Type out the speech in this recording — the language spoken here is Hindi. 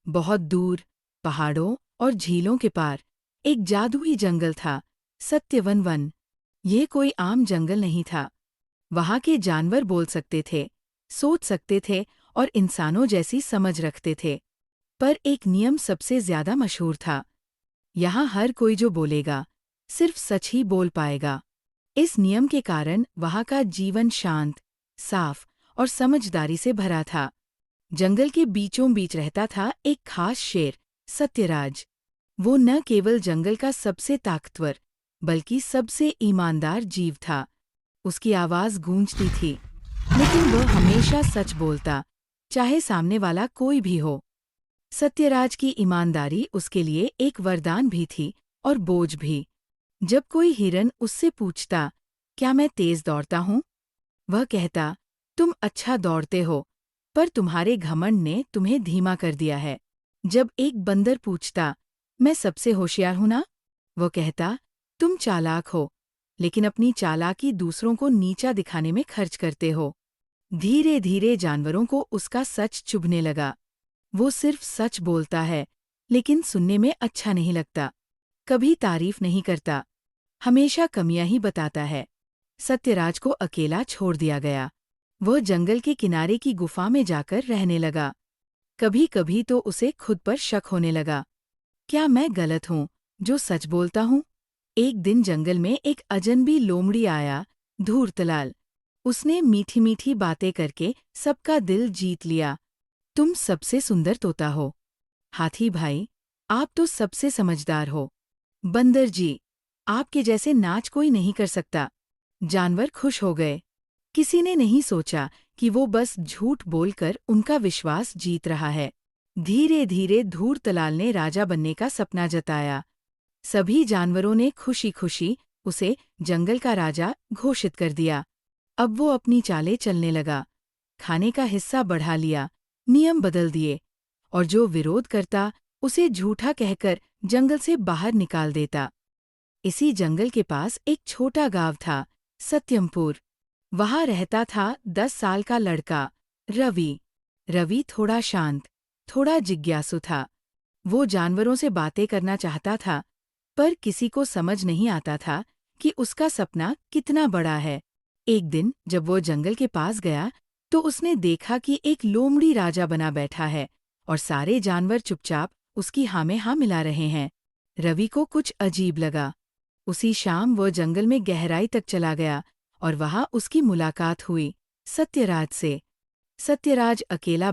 बहुत दूर, पहाड़ों और झीलों के पार, एक जादुई जंगल था, सत्यवन वन। ये कोई आम जंगल नहीं था। वहाँ के जानवर बोल सकते थे, सोच सकते थे और इंसानों जैसी समझ रखते थे। पर एक नियम सबसे ज्यादा मशहूर था। यहाँ हर कोई जो बोलेगा, सिर्फ सच ही बोल पाएगा। इस नियम के कारण वहाँ का जीवन शांत, साफ और समझदारी से भरा था। जंगल के बीचों बीच रहता था एक खास शेर, सत्यराज। वो न केवल जंगल का सबसे ताकतवर, बल्कि सबसे ईमानदार जीव था। उसकी आवाज गूंजती थी, लेकिन वह हमेशा सच बोलता, चाहे सामने वाला कोई भी हो। सत्यराज की ईमानदारी उसके लिए एक वरदान भी थी और बोझ भी। जब कोई हिरन उससे पूछता, क्या मैं तेज दौड़ता हूँ? वह कहता, तुम अच्छा दौड़ते हो, पर तुम्हारे घमंड ने तुम्हें धीमा कर दिया है। जब एक बंदर पूछता, मैं सबसे होशियार हूं ना? वो कहता, तुम चालाक हो, लेकिन अपनी चालाकी दूसरों को नीचा दिखाने में खर्च करते हो। धीरे धीरे जानवरों को उसका सच चुभने लगा। वो सिर्फ सच बोलता है, लेकिन सुनने में अच्छा नहीं लगता। कभी तारीफ नहीं करता, हमेशा कमियां ही बताता है। सत्यराज को अकेला छोड़ दिया गया। वह जंगल के किनारे की गुफा में जाकर रहने लगा। कभी कभी तो उसे खुद पर शक होने लगा, क्या मैं गलत हूँ जो सच बोलता हूँ? एक दिन जंगल में एक अजनबी लोमड़ी आया, धूर्तलाल। उसने मीठी मीठी बातें करके सबका दिल जीत लिया। तुम सबसे सुंदर तोता हो। हाथी भाई, आप तो सबसे समझदार हो। बंदर जी, आपके जैसे नाच कोई नहीं कर सकता। जानवर खुश हो गए। किसी ने नहीं सोचा कि वो बस झूठ बोलकर उनका विश्वास जीत रहा है। धीरे धीरे धूर्तलाल ने राजा बनने का सपना जताया। सभी जानवरों ने खुशी खुशी उसे जंगल का राजा घोषित कर दिया। अब वो अपनी चालें चलने लगा। खाने का हिस्सा बढ़ा लिया, नियम बदल दिए, और जो विरोध करता उसे झूठा कहकर जंगल से बाहर निकाल देता। इसी जंगल के पास एक छोटा गांव था, सत्यमपुर। वहां रहता था 10 साल का लड़का, रवि। रवि थोड़ा शांत, थोड़ा जिज्ञासु था। वो जानवरों से बातें करना चाहता था, पर किसी को समझ नहीं आता था कि उसका सपना कितना बड़ा है। एक दिन जब वो जंगल के पास गया, तो उसने देखा कि एक लोमड़ी राजा बना बैठा है और सारे जानवर चुपचाप उसकी हाँ में हाँ मिला रहे हैं। रवि को कुछ अजीब लगा। उसी शाम वो जंगल में गहराई तक चला गया और वहां उसकी मुलाकात हुई, सत्यराज से। सत्यराज अकेला